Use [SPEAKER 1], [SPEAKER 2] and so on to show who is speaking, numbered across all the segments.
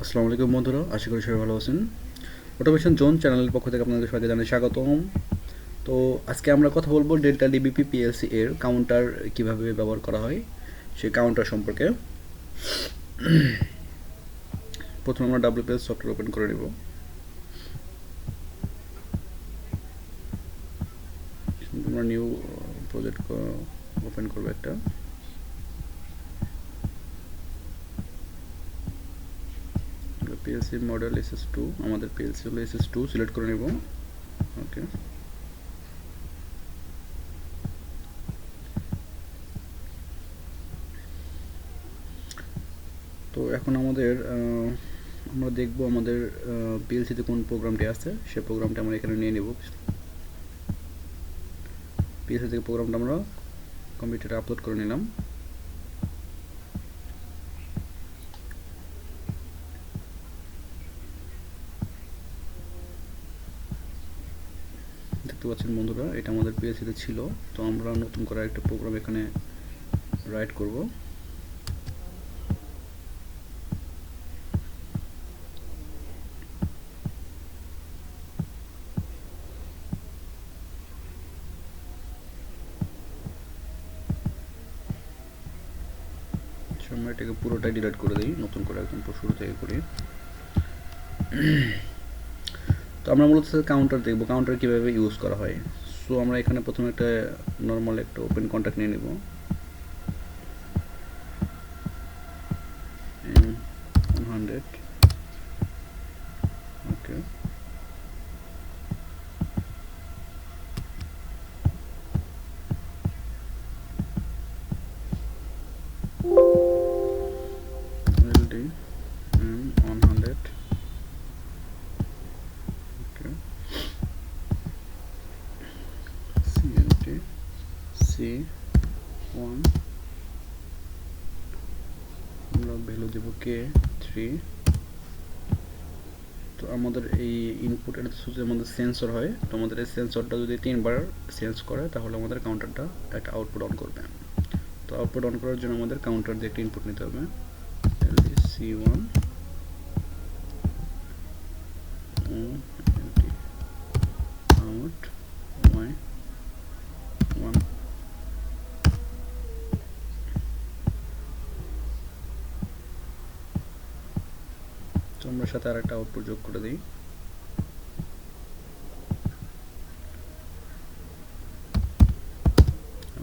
[SPEAKER 1] আসসালামু আলাইকুম বন্ধুরা, আশা করি সবাই ভালো আছেন। অটোমেশন জোন চ্যানেলের পক্ষ থেকে আপনাদের সবাইকে জানাই স্বাগতম। তো আজকে আমরা কথা বলবো ডেল্টা ডিবিপি পিএলসি এর কাউন্টার কিভাবে ব্যবহার করা হয় সেই কাউন্টার সম্পর্কে। প্রথমে আমরা ডাব্লিউপিএস সফটওয়্যার ওপেন করে নেব। আমরা নিউ প্রজেক্ট ওপেন করবো একটা। পিএলসি মডেল SS2, আমাদের পিএলসি হলো SS2, সিলেক্ট করে নেব। ওকে, তো এখন আমরা দেখব আমাদের পিএলসিতে কোন প্রোগ্রামটি আছে, সেই প্রোগ্রামটা আমরা এখানে নিয়ে নেব। পিএলসি থেকে প্রোগ্রামটা আমরা কম্পিউটারে আপলোড করে নিলাম। দেখতে পাচ্ছেন বন্ধুরা, এটা আমাদের পিএলসিতে ছিল। তো আমরা নতুন করে একটা প্রোগ্রাম এখানে রাইট করব। আমরা এটাকে পুরোটাই ডিলিট করে দিই, নতুন করে একদম শুরু থেকে করি। তো আমরা মূলত কাউন্টার দেখব, কাউন্টার কীভাবে ইউজ করা হয়। সো আমরা এখানে প্রথমে একটা নর্মাল একটা ওপেন কন্ট্যাক্ট নিয়ে নেব। 100, ওকে। LD 100, ওকে। CNT C1, আমরা ভ্যালু দেব K3। তো আমাদের এই ইনপুট এটা শুধু আমাদের সেন্সর হয়। তো আমাদের এই সেন্সরটা যদি 3বার সেন্স করে তাহলে আমাদের কাউন্টারটা একটা আউটপুট অন করবে। তো আউটপুট অন করার জন্য আমাদের কাউন্টার দিয়ে একটা ইনপুট নিতে হবে। C1 out Y1। তো আমরা সাথে আর একটা আউটপুট যোগ করে দিই।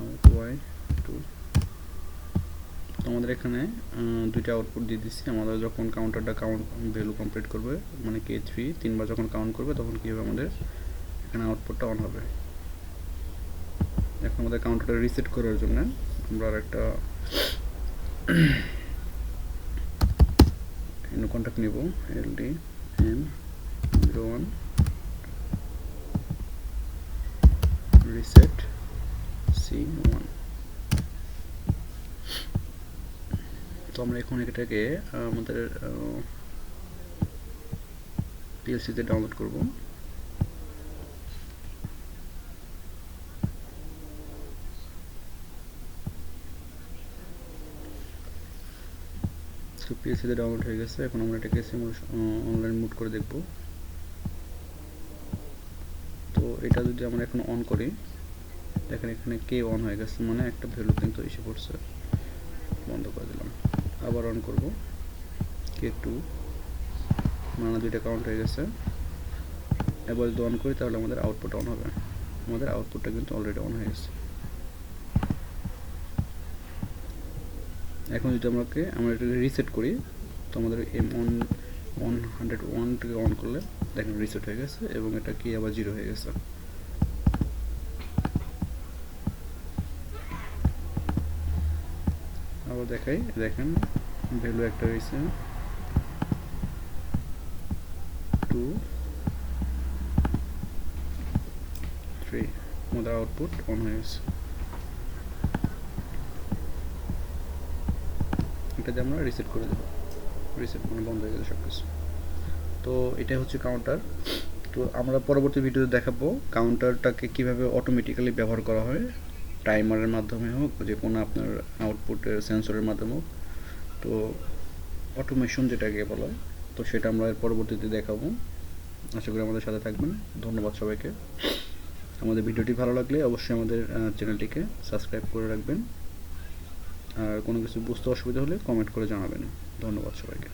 [SPEAKER 1] Out Y2। তো আমাদের এখানে দুইটা আউটপুট দিয়ে দিচ্ছি। আমাদের যখন কাউন্টারটা ভ্যালু কমপ্লিট করবে, মানে K3 3বার যখন কাউন্ট করবে, তখন কী হবে, আমাদের এখানে আউটপুটটা অন হবে। এখন আমাদের কাউন্টারটা রিসেট করার জন্য আমরা আর একটা কন্ট্যাক্ট নিব। LD M01 reset C1। তো আমরা এখন এটাকে আমাদের পিএলসিতে ডাউনলোড করব। তো পিএলসিতে ডাউনলোড হয়ে গেছে। এখন আমরা এটাকে অনলাইন মুড করে দেখব। তো এটা যদি আমরা এখন অন করি, দেখেন এখানে কে অন হয়ে গেছে, মানে একটা ভ্যালু কিন্তু এসে পড়ছে। বন্ধ করে দিলাম, আবার অন করব। K2, মানে দুইটা কাউন্ট হয়ে গেছে। এবার যদি অন করি তাহলে আমাদের আউটপুট অন হবে। আমাদের আউটপুটটা কিন্তু অলরেডি অন হয়ে গেছে। এখন যদি আমরা এটাকে রিসেট করি, তো আমাদের M101 অন করলে দেখেন রিসেট হয়ে গেছে এবং এটা কি আবার 0 হয়ে গেছে। আবার দেখাই, দেখেন ভ্যালু একটা হয়েছে 2 3, আমাদের আউটপুট অন হয়ে গেছে। এটাতে আমরা রিসেট করে দেবো। রিসেট মানে বন্ধ হয়ে গেছে সব কিছু। তো এটা হচ্ছে কাউন্টার। তো আমরা পরবর্তী ভিডিওতে দেখাবো কাউন্টারটাকে কিভাবে অটোমেটিক্যালি ব্যবহার করা হয়, টাইমারের মাধ্যমে হোক, যে কোনো আপনার আউটপুটের সেন্সরের মাধ্যমে হোক। তো অটোমেশন যেটাকে বলা হয় তো সেটা আমরা এর পরবর্তীতে দেখাবো। আশা করি আমাদের সাথে থাকবেন। ধন্যবাদ সবাইকে। আমাদের ভিডিওটি ভালো লাগলে অবশ্যই আমাদের চ্যানেলটিকে সাবস্ক্রাইব করে রাখবেন। আর কোনো কিছু বুঝতে অসুবিধা হলে কমেন্ট করে জানাবেন। ধন্যবাদ সবাইকে।